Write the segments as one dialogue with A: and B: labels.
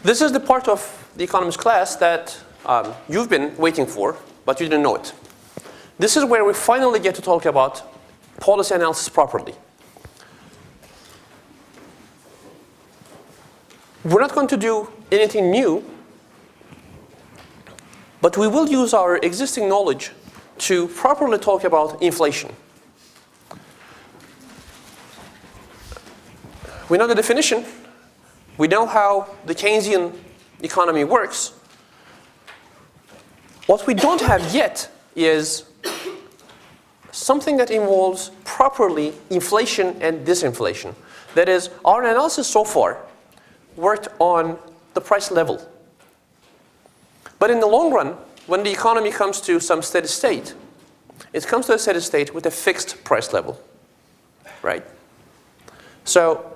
A: This is the part of the economics class that you've been waiting for, but you didn't know it. This is where we finally get to talk about policy analysis properly. We're not going to do anything new, but we will use our existing knowledge to properly talk about inflation. We know the definition. We know how the Keynesian economy works. What we don't have yet is something that involves properly inflation and disinflation. That is, our analysis so far worked on the price level. But in the long run, when the economy comes to some steady state, it comes to a steady state with a fixed price level, right? So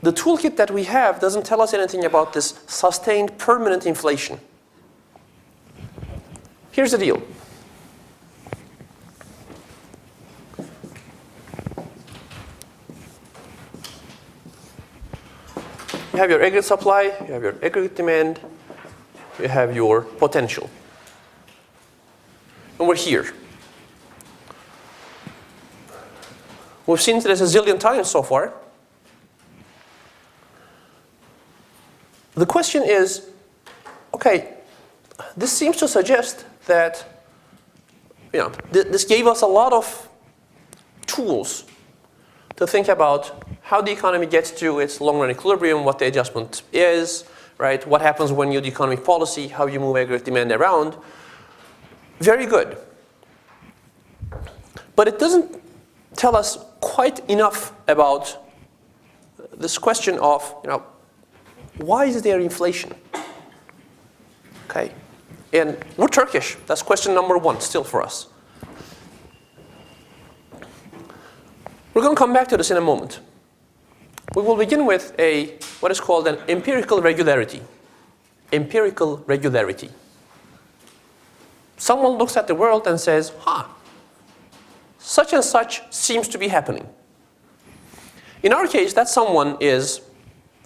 A: the toolkit that we have doesn't tell us anything about this sustained permanent inflation. Here's the deal. You have your aggregate supply, you have your aggregate demand, you have your potential. And we're here. We've seen this a zillion times so far. The question is, okay, this seems to suggest that this gave us a lot of tools to think about how the economy gets to its long-run equilibrium, what the adjustment is, right? What happens when you do economic policy, how you move aggregate demand around. Very good. But it doesn't tell us quite enough about this question of, why is there inflation? Okay, and we're Turkish. That's question number one still for us. We're going to come back to this in a moment. We will begin with what is called an empirical regularity. Empirical regularity. Someone looks at the world and says, such and such seems to be happening. In our case, that someone is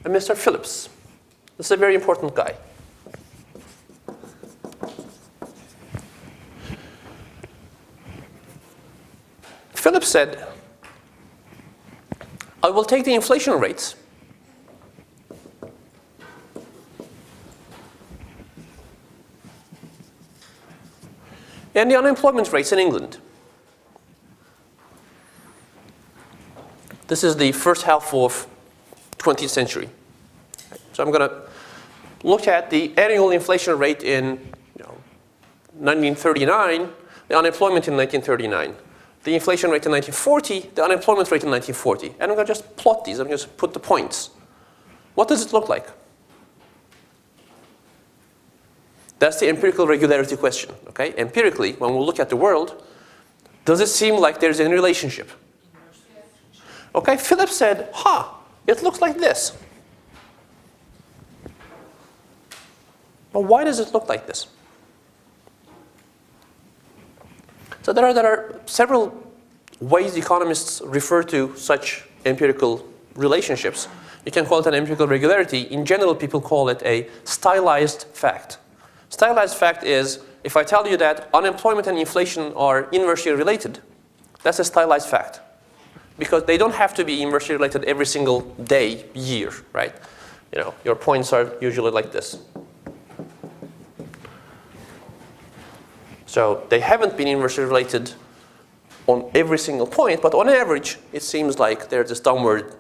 A: a Mr. Phillips. This is a very important guy. Phillips said, I will take the inflation rates and the unemployment rates in England. This is the first half of 20th century. So I'm going to look at the annual inflation rate in 1939, the unemployment in 1939, the inflation rate in 1940, the unemployment rate in 1940. And I'm going to just plot these. I'm going to just put the points. What does it look like? That's the empirical regularity question. Okay? Empirically, when we look at the world, does it seem like there's any relationship? Okay, Phillips said, it looks like this. Well, why does it look like this? So there are several ways economists refer to such empirical relationships. You can call it an empirical regularity. In general, people call it a stylized fact. Stylized fact is, if I tell you that unemployment and inflation are inversely related, that's a stylized fact. Because they don't have to be inversely related every single day, year, right? Your points are usually like this. So they haven't been inversely related on every single point, but on average, it seems like there's this downward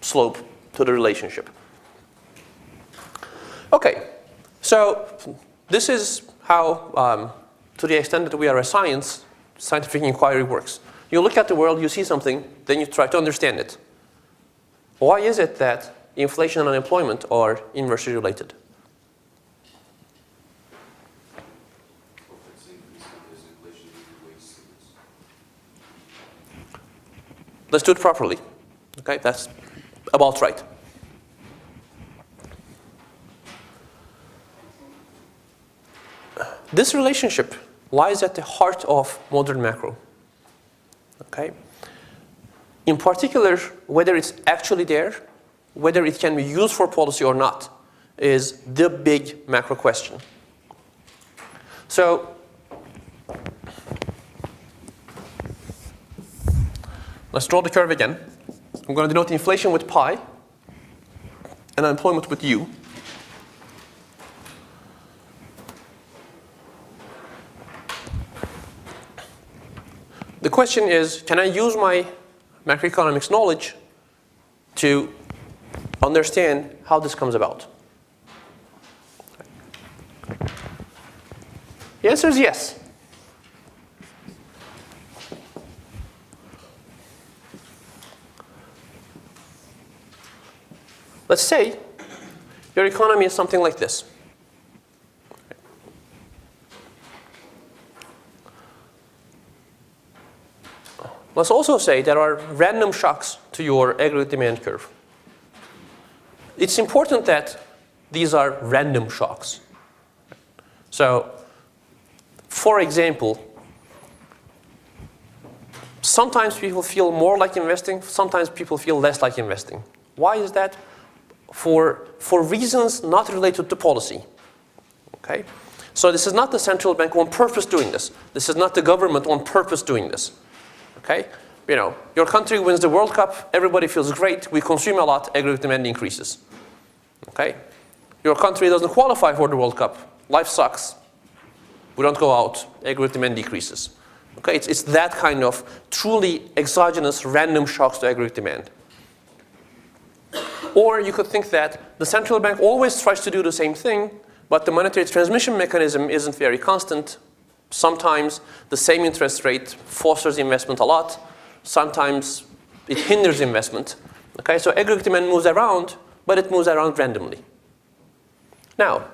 A: slope to the relationship. Okay, so this is how, to the extent that we are a science, scientific inquiry works. You look at the world, you see something, then you try to understand it. Why is it that inflation and unemployment are inversely related? Let's do it properly. Okay, that's about right. This relationship lies at the heart of modern macro. Okay? In particular, whether it's actually there, whether it can be used for policy or not, is the big macro question. So let's draw the curve again. I'm going to denote inflation with pi and unemployment with u. The question is, can I use my macroeconomics knowledge to understand how this comes about? The answer is yes. Let's say your economy is something like this. Let's also say there are random shocks to your aggregate demand curve. It's important that these are random shocks. So, for example, sometimes people feel more like investing, sometimes people feel less like investing. Why is that? For reasons not related to policy. Okay? So this is not the central bank on purpose doing this. This is not the government on purpose doing this. Okay? You know, your country wins the World Cup, everybody feels great, we consume a lot, aggregate demand increases. Okay? Your country doesn't qualify for the World Cup, life sucks, we don't go out, aggregate demand decreases. Okay? It's that kind of truly exogenous random shocks to aggregate demand. Or you could think that the central bank always tries to do the same thing, but the monetary transmission mechanism isn't very constant. Sometimes the same interest rate fosters investment a lot. Sometimes it hinders investment. Okay, so aggregate demand moves around, but it moves around randomly. Now,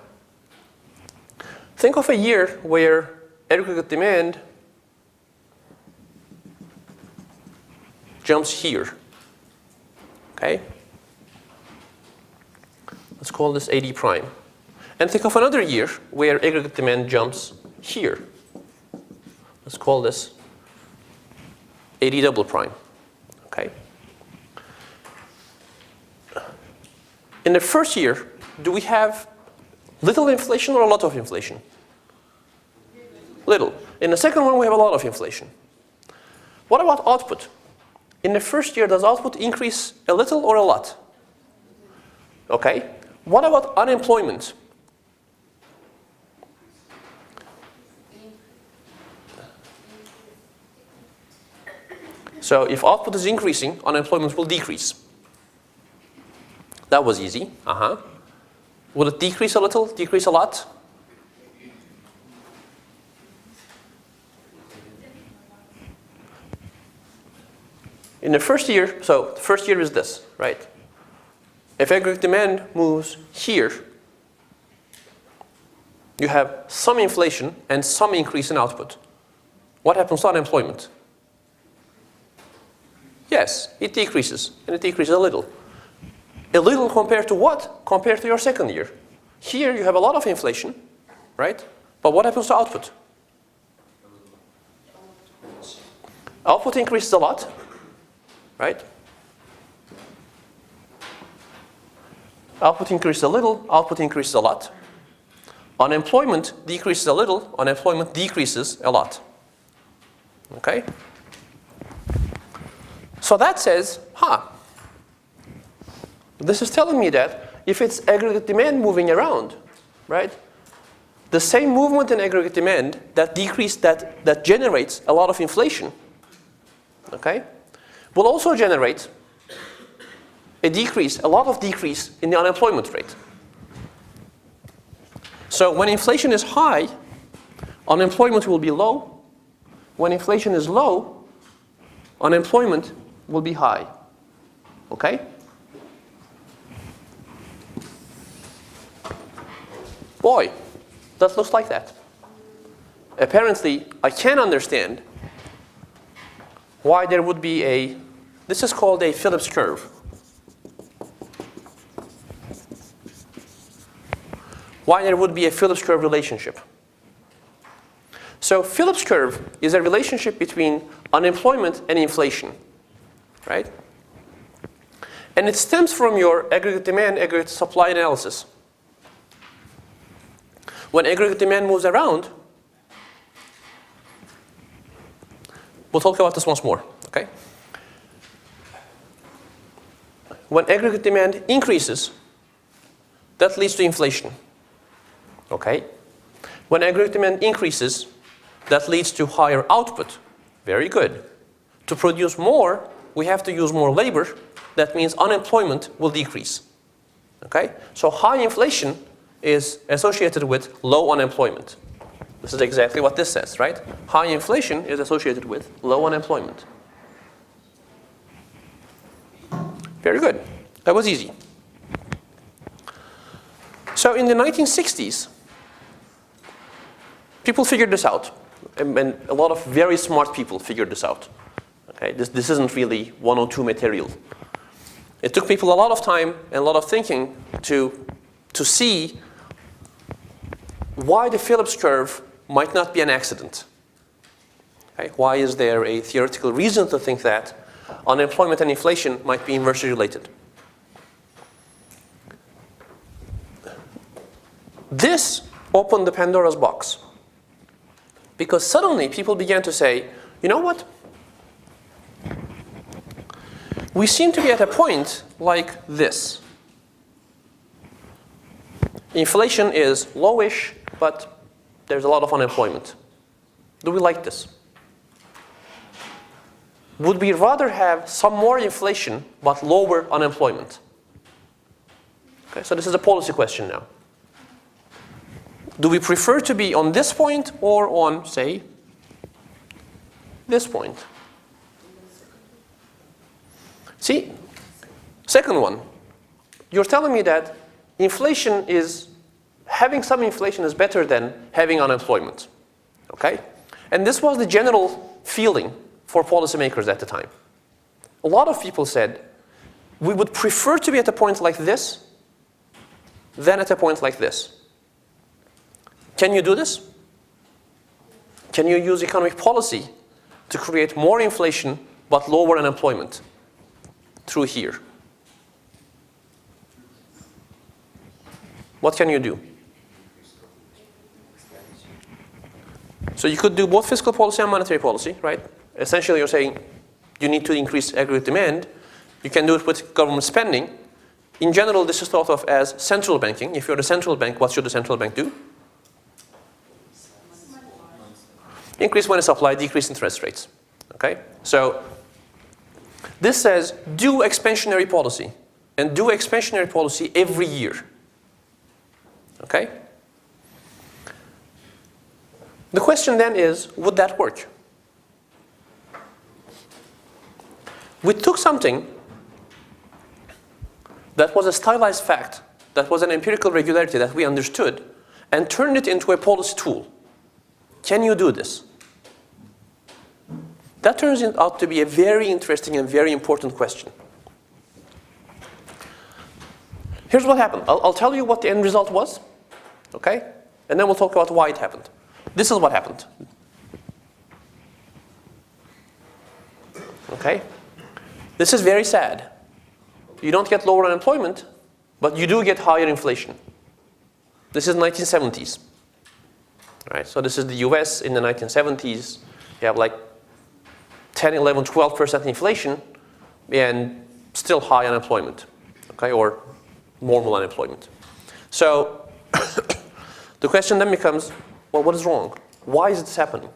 A: think of a year where aggregate demand jumps here. Okay? Let's call this AD prime. And think of another year where aggregate demand jumps here. Let's call this AD double prime. Okay? In the first year, do we have little inflation or a lot of inflation? Little. In the second one, we have a lot of inflation. What about output? In the first year, does output increase a little or a lot? Okay. What about unemployment? So if output is increasing, unemployment will decrease. That was easy. Will it decrease a little, decrease a lot? In the first year, so the first year is this, right? If aggregate demand moves here, you have some inflation and some increase in output. What happens to unemployment? Yes, it decreases, and it decreases a little. A little compared to what? Compared to your second year. Here you have a lot of inflation, right? But what happens to output? Output increases a lot, right? Output increases a little, output increases a lot. Unemployment decreases a little, unemployment decreases a lot. Okay? So that says, this is telling me that if it's aggregate demand moving around, right? The same movement in aggregate demand that that generates a lot of inflation, okay, will also generate a lot of decrease in the unemployment rate. So when inflation is high, unemployment will be low. When inflation is low, unemployment will be high. Okay? Boy, that looks like that. Apparently, I can understand why there would be this is called a Phillips curve. Why there would be a Phillips curve relationship. So Phillips curve is a relationship between unemployment and inflation, right? And it stems from your aggregate demand, aggregate supply analysis. When aggregate demand moves around, we'll talk about this once more, okay? When aggregate demand increases, that leads to inflation, okay? When aggregate demand increases, that leads to higher output. Very good. To produce more, we have to use more labor. That means unemployment will decrease, okay? So high inflation is associated with low unemployment. This is exactly what this says, right? High inflation is associated with low unemployment. Very good. That was easy. So in the 1960s, people figured this out. And a lot of very smart people figured this out. Okay? This isn't really 102 material. It took people a lot of time and a lot of thinking to see why the Phillips curve might not be an accident. Okay? Why is there a theoretical reason to think that unemployment and inflation might be inversely related? This opened the Pandora's box. Because suddenly people began to say, you know what? We seem to be at a point like this. Inflation is lowish, but there's a lot of unemployment. Do we like this? Would we rather have some more inflation but lower unemployment? Okay, so this is a policy question now. Do we prefer to be on this point or on, say, this point? See, second one, you're telling me that having some inflation is better than having unemployment, okay? And this was the general feeling for policymakers at the time. A lot of people said, we would prefer to be at a point like this than at a point like this. Can you do this? Can you use economic policy to create more inflation but lower unemployment through here? What can you do? So you could do both fiscal policy and monetary policy, right? Essentially, you're saying you need to increase aggregate demand. You can do it with government spending. In general, this is thought of as central banking. If you're the central bank, what should the central bank do? Increase money supply, decrease interest rates. Okay? So this says do expansionary policy, and do expansionary policy every year. Okay? The question then is, would that work? We took something that was a stylized fact, that was an empirical regularity that we understood, and turned it into a policy tool. Can you do this? That turns out to be a very interesting and very important question. Here's what happened. I'll tell you what the end result was, okay? And then we'll talk about why it happened. This is what happened. Okay? This is very sad. You don't get lower unemployment, but you do get higher inflation. This is 1970s. Right? So this is the US in the 1970s. You have like 10, 11, 12% inflation and still high unemployment, okay, or normal unemployment. So the question then becomes, well, what is wrong? Why is this happening?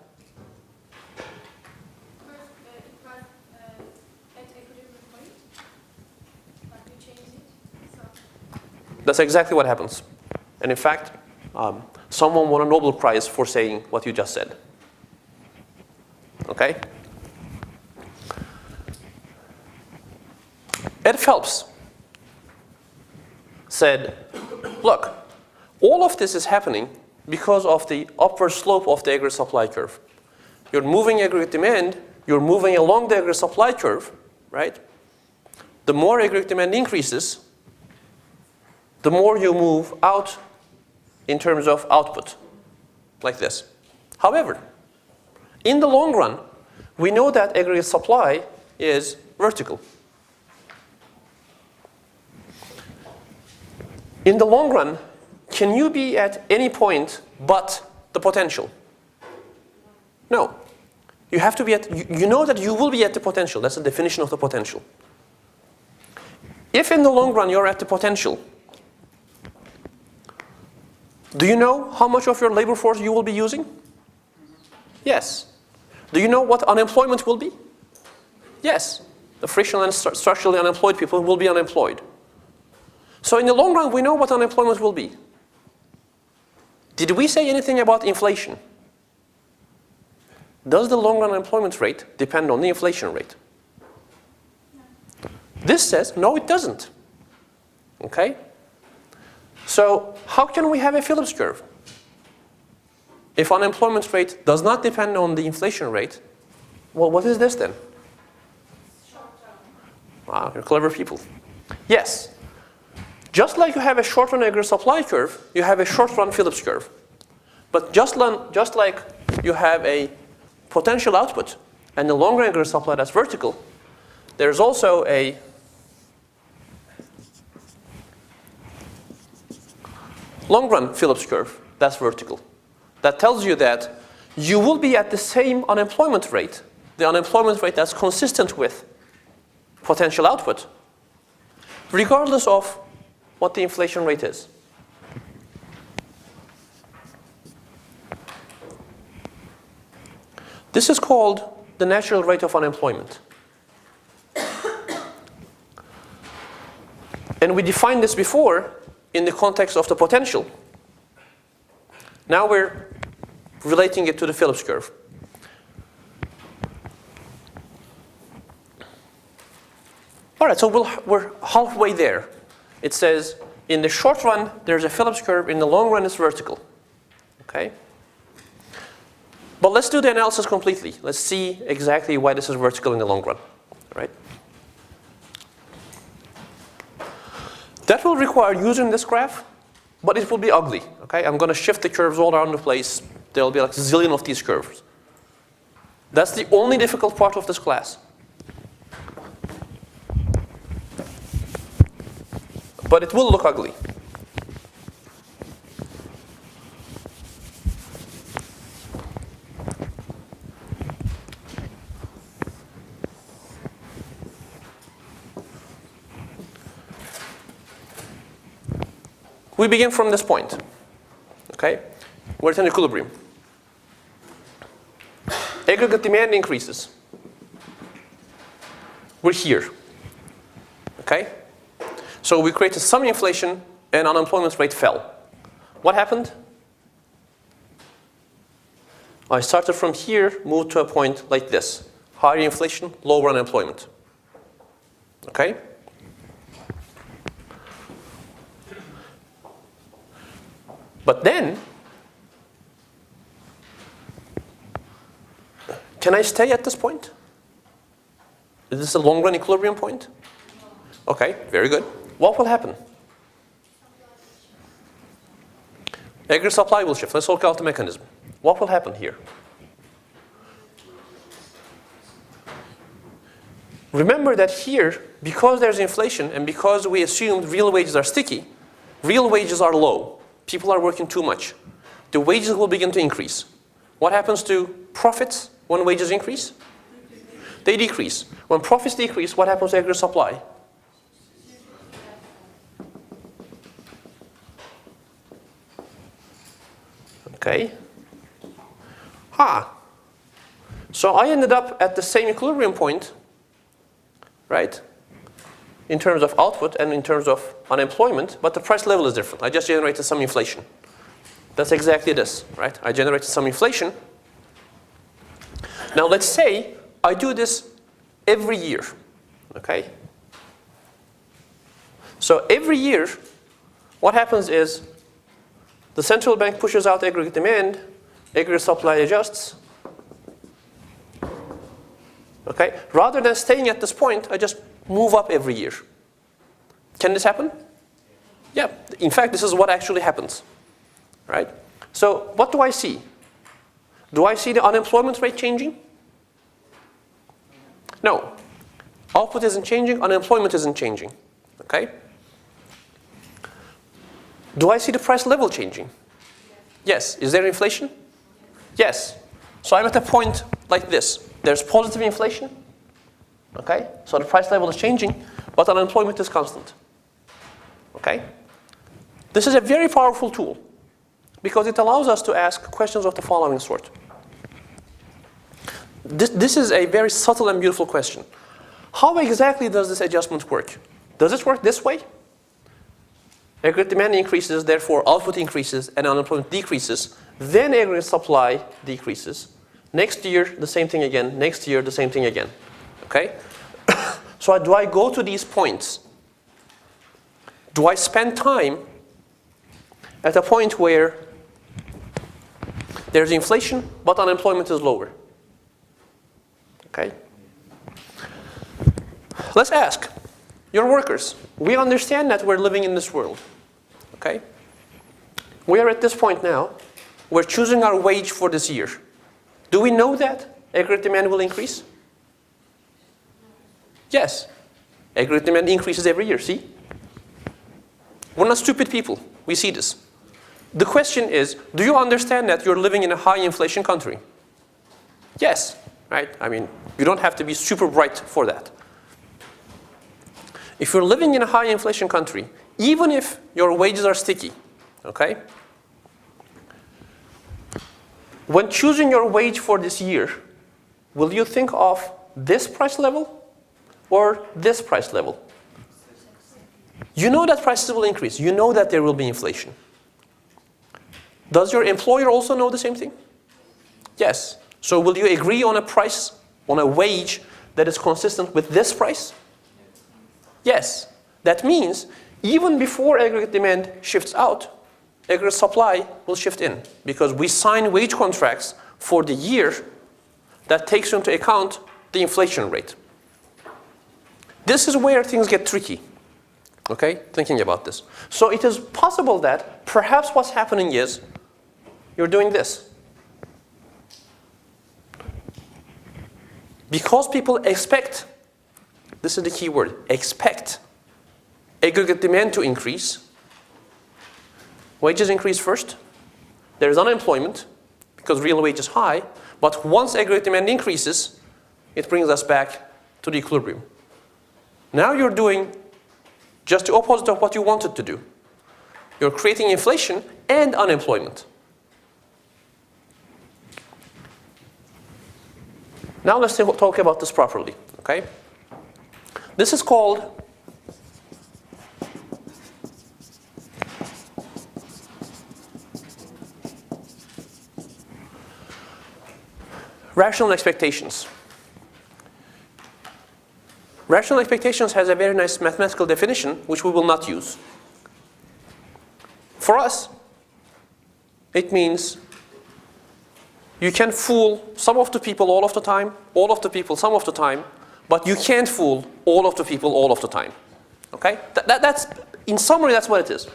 A: That's exactly what happens. And in fact, someone won a Nobel Prize for saying what you just said. Okay? Ed Phillips said, look, all of this is happening because of the upward slope of the aggregate supply curve. You're moving aggregate demand, you're moving along the aggregate supply curve, right? The more aggregate demand increases, the more you move out in terms of output, like this. However, in the long run, we know that aggregate supply is vertical. In the long run, can you be at any point but the potential? No. You have to be at, you know that you will be at the potential. That's the definition of the potential. If in the long run you're at the potential, do you know how much of your labor force you will be using? Yes. Do you know what unemployment will be? Yes. The frictional and structurally unemployed people will be unemployed. So in the long run, we know what unemployment will be. Did we say anything about inflation? Does the long run unemployment rate depend on the inflation rate? This says, no, it doesn't. Okay? So how can we have a Phillips curve? If unemployment rate does not depend on the inflation rate, well, what is this then? Wow, you're clever people. Yes. Just like you have a short-run aggregate supply curve, you have a short-run Phillips curve. But just like you have a potential output and the long-run aggregate supply that's vertical, there's also a long-run Phillips curve that's vertical. That tells you that you will be at the same unemployment rate, the unemployment rate that's consistent with potential output, regardless of what the inflation rate is. This is called the natural rate of unemployment. And we defined this before in the context of the potential. Now we're relating it to the Phillips curve. All right, so we're halfway there. It says in the short run, there's a Phillips curve. In the long run, it's vertical. Okay? But let's do the analysis completely. Let's see exactly why this is vertical in the long run. Right? That will require using this graph, but it will be ugly. Okay? I'm going to shift the curves all around the place. There will be like a zillion of these curves. That's the only difficult part of this class. But it will look ugly. We begin from this point. Okay? We're at an equilibrium. Aggregate demand increases. We're here. Okay? So we created some inflation and unemployment rate fell. What happened? I started from here, moved to a point like this. Higher inflation, lower unemployment. Okay? But then, can I stay at this point? Is this a long-run equilibrium point? Okay, very good. What will happen? Aggregate supply will shift. Let's work out the mechanism. What will happen here? Remember that here, because there's inflation and because we assumed real wages are sticky, real wages are low. People are working too much. The wages will begin to increase. What happens to profits when wages increase? They decrease. When profits decrease, what happens to aggregate supply? Okay. So I ended up at the same equilibrium point, right? In terms of output and in terms of unemployment, but the price level is different. I just generated some inflation. That's exactly this, right? I generated some inflation. Now let's say I do this every year, okay? So every year, what happens is the central bank pushes out aggregate demand, aggregate supply adjusts. Okay? Rather than staying at this point, I just move up every year. Can this happen? Yeah. In fact, this is what actually happens. Right? So what do I see? Do I see the unemployment rate changing? No. Output isn't changing, unemployment isn't changing. Okay? Do I see the price level changing? Yes. Is there inflation? Yes. So I'm at a point like this. There's positive inflation. Okay? So the price level is changing, but unemployment is constant. Okay? This is a very powerful tool because it allows us to ask questions of the following sort. This is a very subtle and beautiful question. How exactly does this adjustment work? Does it work this way? Aggregate demand increases, therefore output increases and unemployment decreases. Then aggregate supply decreases. Next year, the same thing again. Next year, the same thing again. Okay? So do I go to these points? Do I spend time at a point where there's inflation, but unemployment is lower? Okay? Let's ask. You're workers. We understand that we're living in this world. Okay? We are at this point now. We're choosing our wage for this year. Do we know that aggregate demand will increase? Yes. Aggregate demand increases every year, see? We're not stupid people. We see this. The question is, do you understand that you're living in a high inflation country? Yes. Right? I mean, you don't have to be super bright for that. If you're living in a high inflation country, even if your wages are sticky, okay? When choosing your wage for this year, will you think of this price level or this price level? You know that prices will increase. You know that there will be inflation. Does your employer also know the same thing? Yes. So will you agree on a price, on a wage that is consistent with this price? Yes. That means even before aggregate demand shifts out, aggregate supply will shift in because we sign wage contracts for the year that takes into account the inflation rate. This is where things get tricky. Okay? Thinking about this. So it is possible that perhaps what's happening is you're doing this. Because people expect, this is the key word, expect aggregate demand to increase, wages increase first, there is unemployment because real wage is high, but once aggregate demand increases, it brings us back to the equilibrium. Now you're doing just the opposite of what you wanted to do. You're creating inflation and unemployment. Now let's talk about this properly, okay? This is called rational expectations. Rational expectations has a very nice mathematical definition, which we will not use. For us, it means you can fool some of the people all of the time, all of the people some of the time, but you can't fool all of the people all of the time. Okay? That's, in summary, that's what it is.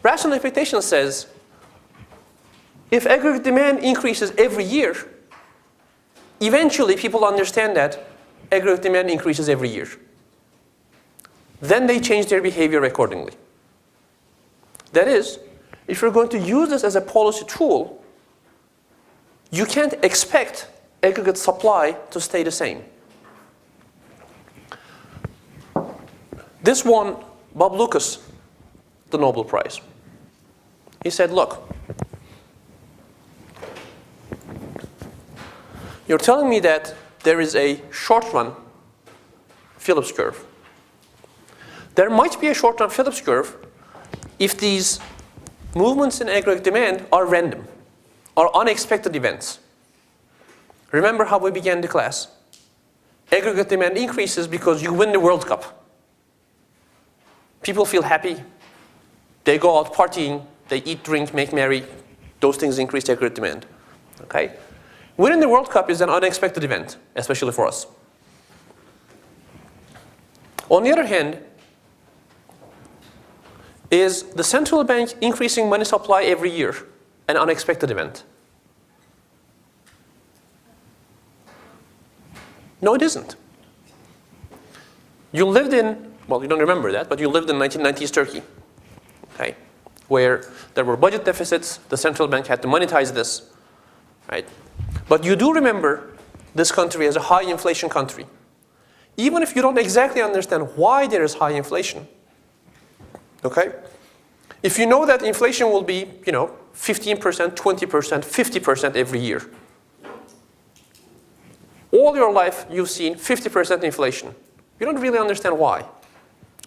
A: Rational expectation says, if aggregate demand increases every year, eventually people understand that aggregate demand increases every year. Then they change their behavior accordingly. That is, if you're going to use this as a policy tool, you can't expect aggregate supply to stay the same. This won Bob Lucas the Nobel Prize. He said, look, you're telling me that there is a short-run Phillips curve. There might be a short-run Phillips curve if these movements in aggregate demand are random, are unexpected events. Remember how we began the class. Aggregate demand increases because you win the World Cup. People feel happy. They go out partying. They eat, drink, make merry. Those things increase aggregate demand. Okay? Winning the World Cup is an unexpected event, especially for us. On the other hand, is the central bank increasing money supply every year an unexpected event? No, it isn't. You lived in, well, you don't remember that, but you lived in 1990s Turkey. Okay? where there were budget deficits, the central bank had to monetize this, right? But you do remember this country as a high inflation country. Even if you don't exactly understand why there is high inflation, okay? If you know that inflation will be, 15%, 20%, 50% every year. All your life you've seen 50% inflation. You don't really understand why.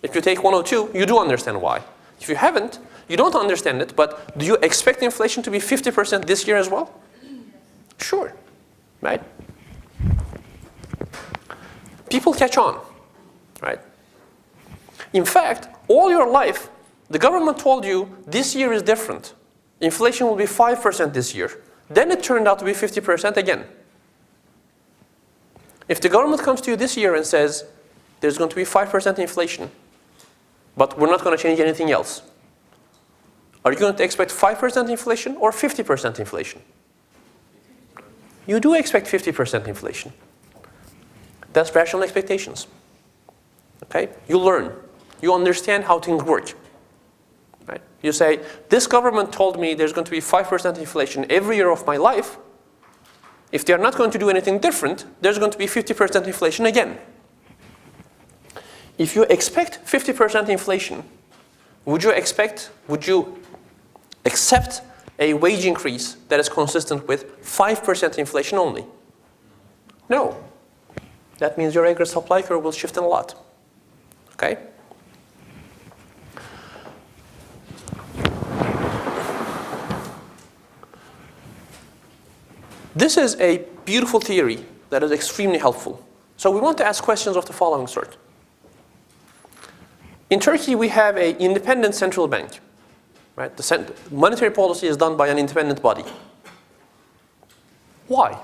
A: If you take 102, you do understand why. If you haven't, you don't understand it, but do you expect inflation to be 50% this year as well? Sure, right? People catch on, right? In fact, all your life, the government told you this year is different. Inflation will be 5% this year. Then it turned out to be 50% again. If the government comes to you this year and says, there's going to be 5% inflation, but we're not going to change anything else, are you going to expect 5% inflation or 50% inflation? You do expect 50% inflation. That's rational expectations. Okay? You learn. You understand how things work. Right? You say, this government told me there's going to be 5% inflation every year of my life. If they're not going to do anything different, there's going to be 50% inflation again. If you expect 50% inflation, would you accept a wage increase that is consistent with 5% inflation only? No. That means your aggregate supply curve will shift in a lot. Okay? This is a beautiful theory that is extremely helpful. So we want to ask questions of the following sort. In Turkey, we have an independent central bank. Right? The monetary policy is done by an independent body. Why?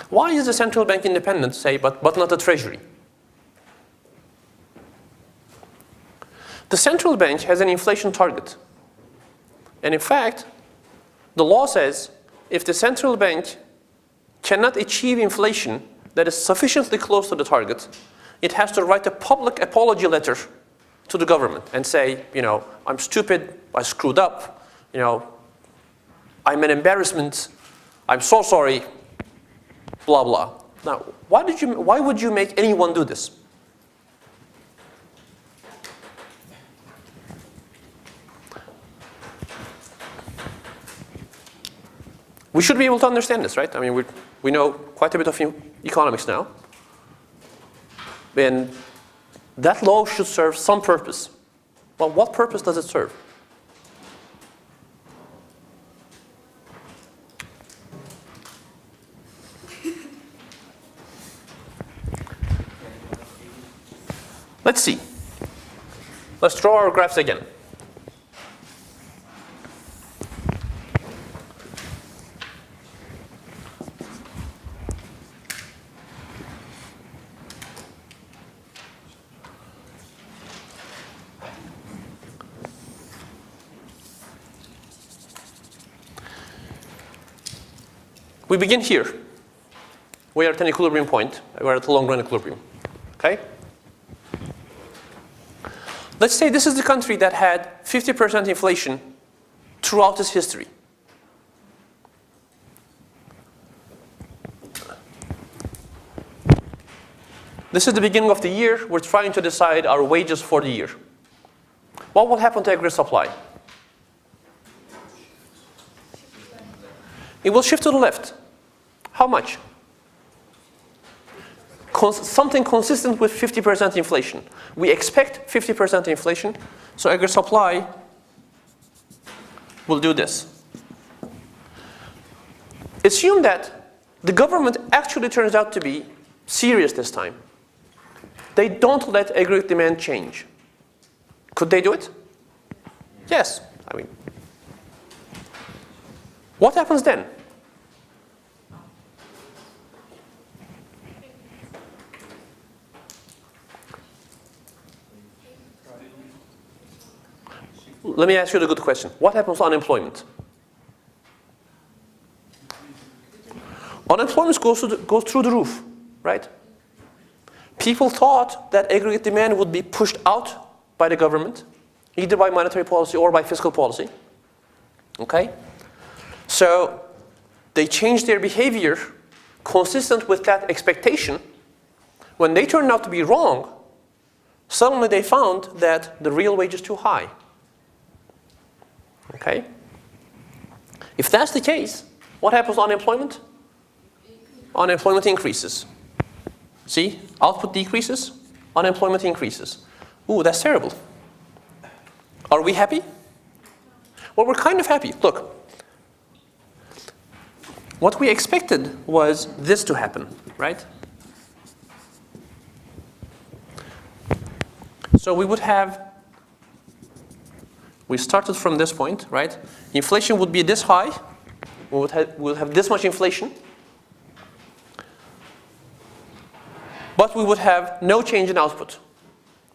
A: Why is the central bank independent, say, but not the treasury? The central bank has an inflation target. And in fact, the law says if the central bank cannot achieve inflation that is sufficiently close to the target, it has to write a public apology letter to the government and say, I'm stupid, I screwed up, I'm an embarrassment, I'm so sorry, blah, blah. Now, why would you make anyone do this? We should be able to understand this, right? I mean, we know quite a bit of economics now. And that law should serve some purpose. Well, what purpose does it serve? Let's see. Let's draw our graphs again. We begin here. We are at an equilibrium point. We're at a long-run equilibrium. Okay? Let's say this is the country that had 50% inflation throughout its history. This is the beginning of the year. We're trying to decide our wages for the year. What will happen to aggregate supply? It will shift to the left. How much? Something consistent with 50% inflation. We expect 50% inflation, so aggregate supply will do this. Assume that the government actually turns out to be serious this time. They don't let aggregate demand change. Could they do it? Yes. I mean, what happens then? Let me ask you the good question. What happens to unemployment? Unemployment goes through the roof, right? People thought that aggregate demand would be pushed out by the government, either by monetary policy or by fiscal policy. Okay? So they changed their behavior consistent with that expectation. When they turned out to be wrong, suddenly they found that the real wage is too high. Okay? If that's the case, what happens to unemployment? Unemployment increases. See? Output decreases, unemployment increases. Ooh, that's terrible. Are we happy? Well, we're kind of happy. Look. What we expected was this to happen, right? So we would have, we started from this point, right? Inflation would be this high. We'll have this much inflation. But we would have no change in output.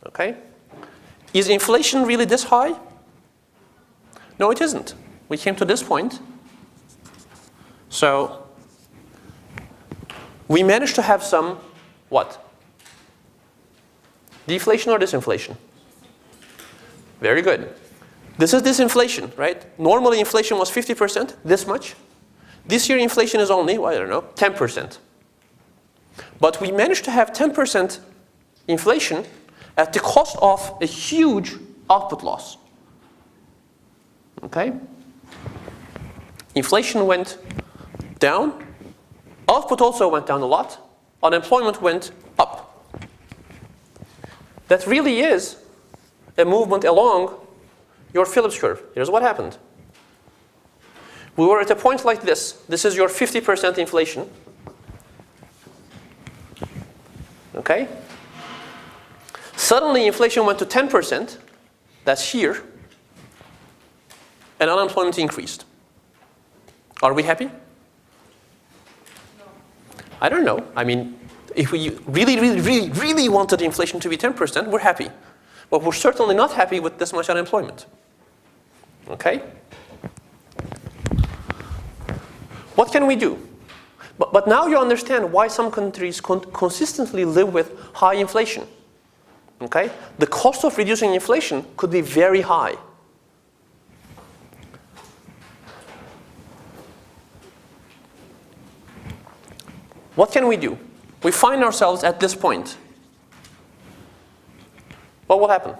A: Okay? Is inflation really this high? No, it isn't. We came to this point. So we managed to have some, what? Deflation or disinflation? Very good. This is disinflation, right? Normally inflation was 50%, this much. This year inflation is only, well, I don't know, 10%. But we managed to have 10% inflation at the cost of a huge output loss. Okay? Inflation went down. Output also went down a lot. Unemployment went up. That really is a movement along your Phillips curve. Here's what happened. We were at a point like this. This is your 50% inflation. Okay? Suddenly inflation went to 10%. That's here. And unemployment increased. Are we happy? No. I don't know. I mean, if we really wanted inflation to be 10%, we're happy. But we're certainly not happy with this much unemployment. Okay? What can we do? But now you understand why some countries consistently live with high inflation. Okay? The cost of reducing inflation could be very high. What can we do? We find ourselves at this point. What will happen?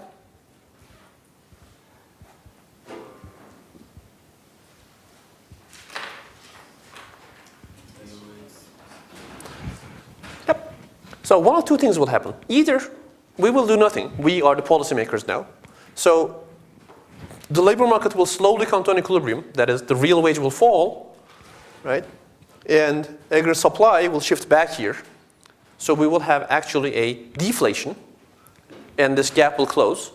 A: Yep. So one of two things will happen. Either we will do nothing. We are the policymakers now. So the labor market will slowly come to an equilibrium. That is, the real wage will fall, right? And aggregate supply will shift back here. So we will have actually a deflation. And this gap will close,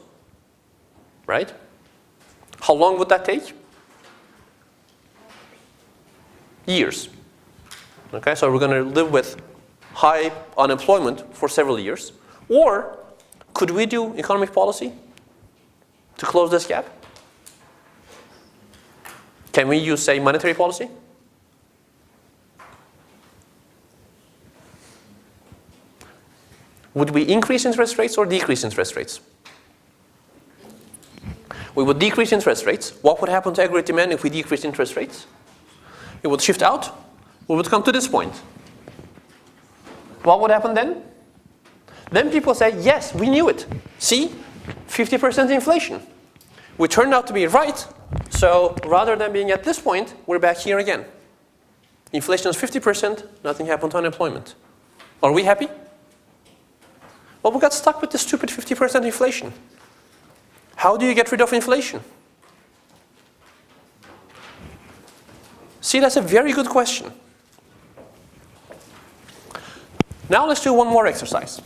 A: right? How long would that take? Years. Okay, so we're going to live with high unemployment for several years. Or could we do economic policy to close this gap? Can we use, say, monetary policy? Would we increase interest rates or decrease interest rates? We would decrease interest rates. What would happen to aggregate demand if we decrease interest rates? It would shift out. We would come to this point. What would happen then? Then people say, yes, we knew it. See, 50% inflation. We turned out to be right. So rather than being at this point, we're back here again. Inflation is 50%, nothing happened to unemployment. Are we happy? Well, we got stuck with this stupid 50% inflation. How do you get rid of inflation? See, that's a very good question. Now let's do one more exercise.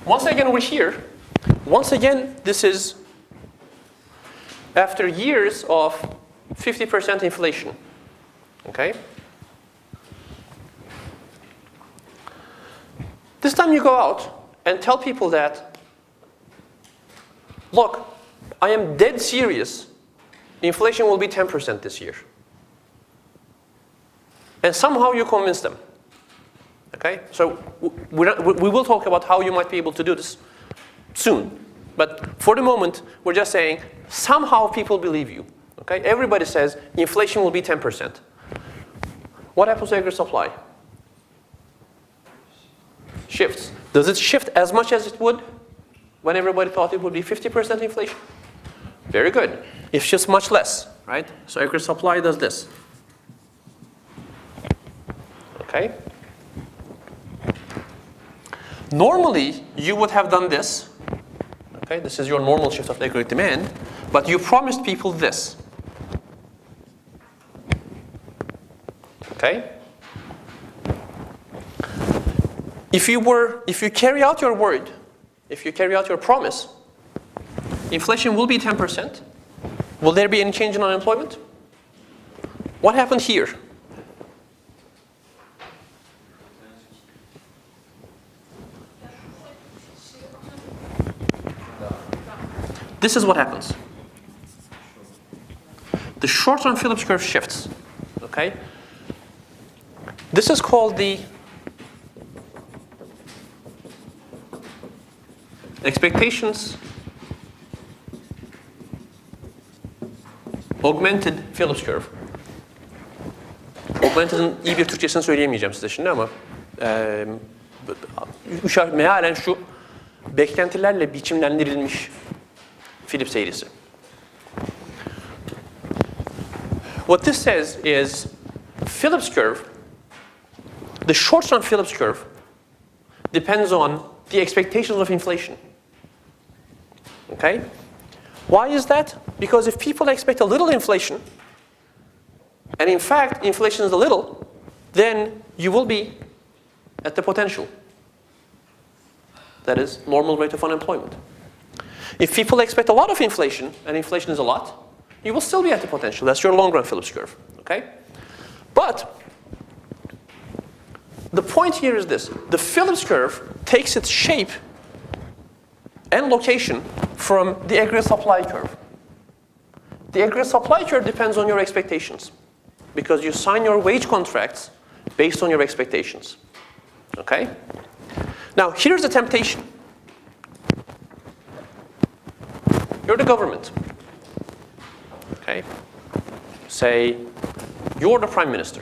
A: Once again, we're here. Once again, this is after years of 50% inflation. Okay? This time you go out and tell people that, look, I am dead serious, inflation will be 10% this year. And somehow you convince them. Okay? So we will talk about how you might be able to do this soon. But for the moment, we're just saying somehow people believe you. Okay? Everybody says inflation will be 10%. What happens to aggregate supply? Shifts. Does it shift as much as it would when everybody thought it would be 50% inflation? Very good. It shifts much less, right? So aggregate supply does this. Okay? Normally, you would have done this. Okay, this is your normal shift of aggregate demand, but you promised people this. Okay? If you carry out your word, if you carry out your promise, inflation will be 10%. Will there be any change in unemployment? What happened here? This is what happens. The short-term Phillips curve shifts. Okay? This is called the expectations augmented Phillips curve. Augmented'ın iyi bir Türkçesini söyleyemeyeceğim size şimdi ama mealen şu beklentilerle biçimlendirilmiş Phillips eğrisi. What this says is Phillips curve, the short-term Phillips curve depends on the expectations of inflation. Okay? Why is that? Because if people expect a little inflation, and in fact inflation is a little, then you will be at the potential. That is normal rate of unemployment. If people expect a lot of inflation, and inflation is a lot, you will still be at the potential. That's your long-run Phillips curve. Okay? But the point here is this. The Phillips curve takes its shape and location from the aggregate supply curve. The aggregate supply curve depends on your expectations because you sign your wage contracts based on your expectations. Okay? Now, here's the temptation. You're the government. Okay? Say, you're the prime minister.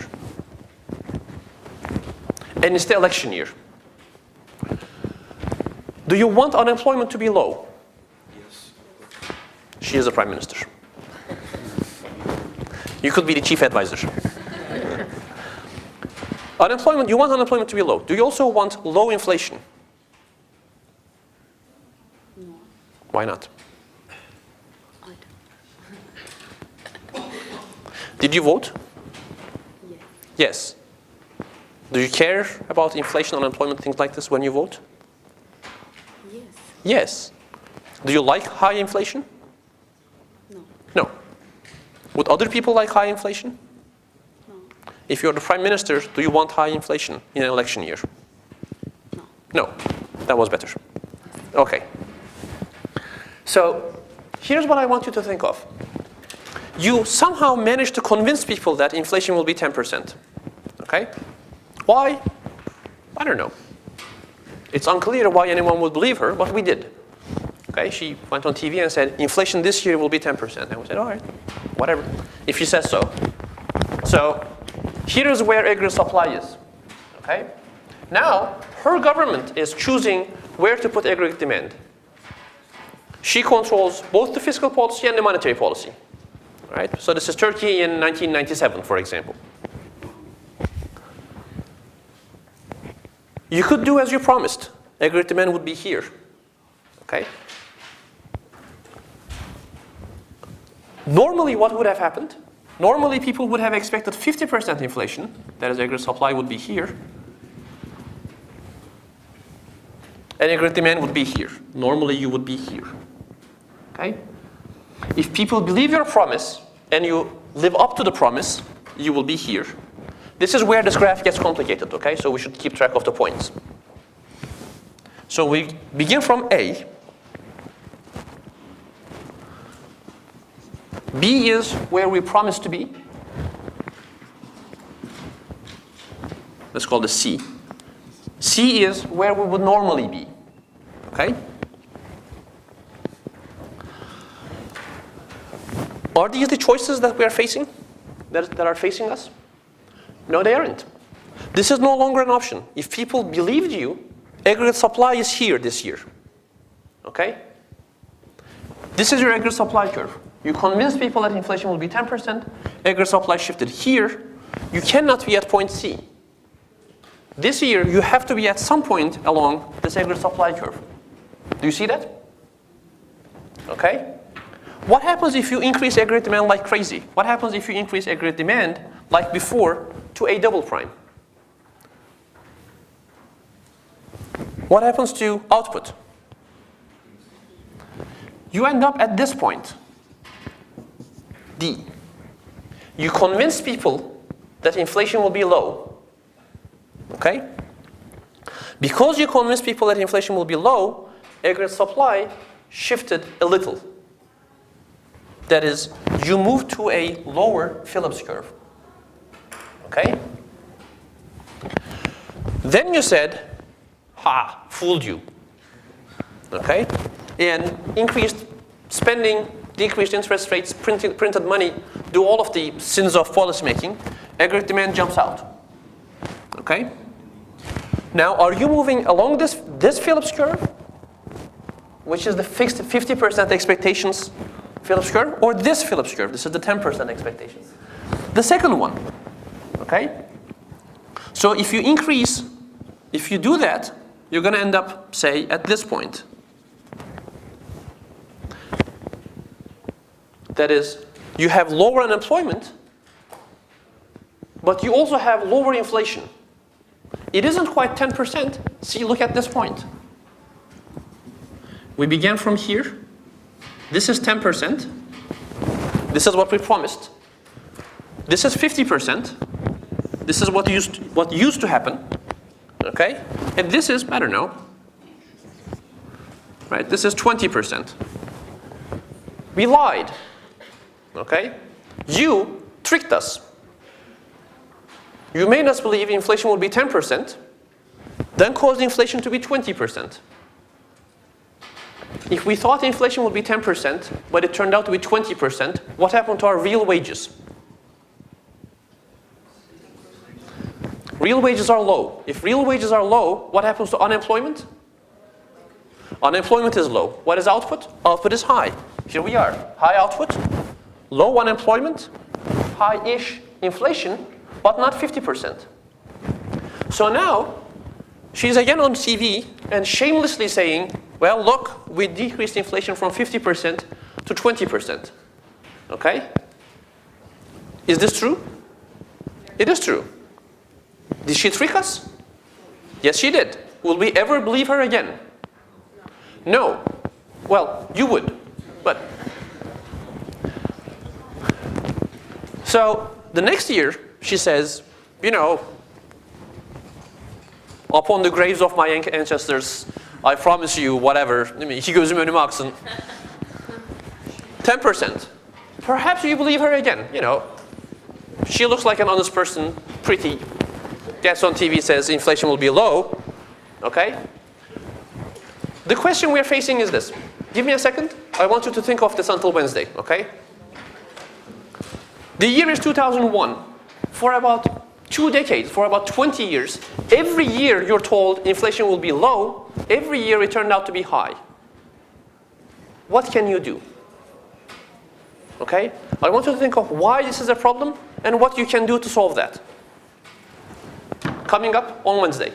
A: And it's the election year. Do you want unemployment to be low?
B: Yes.
A: She is the prime minister. You could be the chief advisor. You want unemployment to be low. Do you also want low inflation?
C: No.
A: Why not?
C: I don't.
A: Did you vote?
C: Yes.
A: Yes. Do you care about inflation, unemployment, things like this when you vote?
C: Yes.
A: Yes. Do you like high inflation?
C: No.
A: No. Would other people like high inflation?
C: No.
A: If you're the prime minister, do you want high inflation in an election year?
C: No.
A: No. That was better. Okay. So here's what I want you to think of. You somehow managed to convince people that inflation will be 10%. Okay? Why? I don't know. It's unclear why anyone would believe her, but we did. Okay? She went on TV and said, inflation this year will be 10%. And we said, all right, whatever, if she says so. So here's where aggregate supply is. Okay? Now, her government is choosing where to put aggregate demand. She controls both the fiscal policy and the monetary policy. Right? So this is Turkey in 1997, for example. You could do as you promised. Aggregate demand would be here. Okay? Normally, what would have happened? Normally, people would have expected 50% inflation. That is, aggregate supply would be here. And aggregate demand would be here. Normally, you would be here. Okay? If people believe your promise and you live up to the promise, you will be here. This is where this graph gets complicated, okay? So we should keep track of the points. So we begin from A. B is where we promise to be. Let's call this C. C is where we would normally be. Okay? Are these the choices that we are facing? That are facing us? No, they aren't. This is no longer an option. If people believed you, aggregate supply is here this year. Okay? This is your aggregate supply curve. You convince people that inflation will be 10%, aggregate supply shifted here. You cannot be at point C. This year, you have to be at some point along this aggregate supply curve. Do you see that? Okay? What happens if you increase aggregate demand like crazy? What happens if you increase aggregate demand like before to A double prime? What happens to output? You end up at this point, D. You convince people that inflation will be low. Okay? Because you convince people that inflation will be low, aggregate supply shifted a little. That is, you move to a lower Phillips curve. Okay? Then you said, ha, fooled you. Okay? And increased spending, decreased interest rates, printed money, do all of the sins of policymaking, aggregate demand jumps out. Okay? Now, are you moving along this Phillips curve, which is the fixed 50% expectations Phillips curve, or this Phillips curve? This is the 10% expectations. The second one. Okay? So if you do that, you're going to end up, say, at this point. That is, you have lower unemployment, but you also have lower inflation. It isn't quite 10%. See, look at this point. We began from here. This is 10%. This is what we promised. This is 50%. This is what used to happen. Okay? And this is, I don't know. Right? This is 20%. We lied. Okay? You tricked us. You made us believe inflation would be 10%, then caused inflation to be 20%. If we thought inflation would be 10%, but it turned out to be 20%, what happened to our real wages? Real wages are low. If real wages are low, what happens to unemployment? Unemployment is low. What is output? Output is high. Here we are. High output, low unemployment, high-ish inflation, but not 50%. So now, she's again on TV and shamelessly saying, well, look, we decreased inflation from 50% to 20%. Okay? Is this true? It is true. Did she trick us? Yes, she did. Will we ever believe her again? No. Well, you would, but. So, the next year, she says, you know, upon the graves of my ancestors, I promise you whatever. İki gözüm önüme aksın. 10%. Perhaps you believe her again. You know, she looks like an honest person, pretty. Gets on TV, says inflation will be low. Okay? The question we're facing is this. Give me a second. I want you to think of this until Wednesday. Okay? The year is 2001. For about 2 decades, for about 20 years, every year you're told inflation will be low, every year it turned out to be high. What can you do? Okay? I want you to think of why this is a problem and what you can do to solve that. Coming up on Wednesday.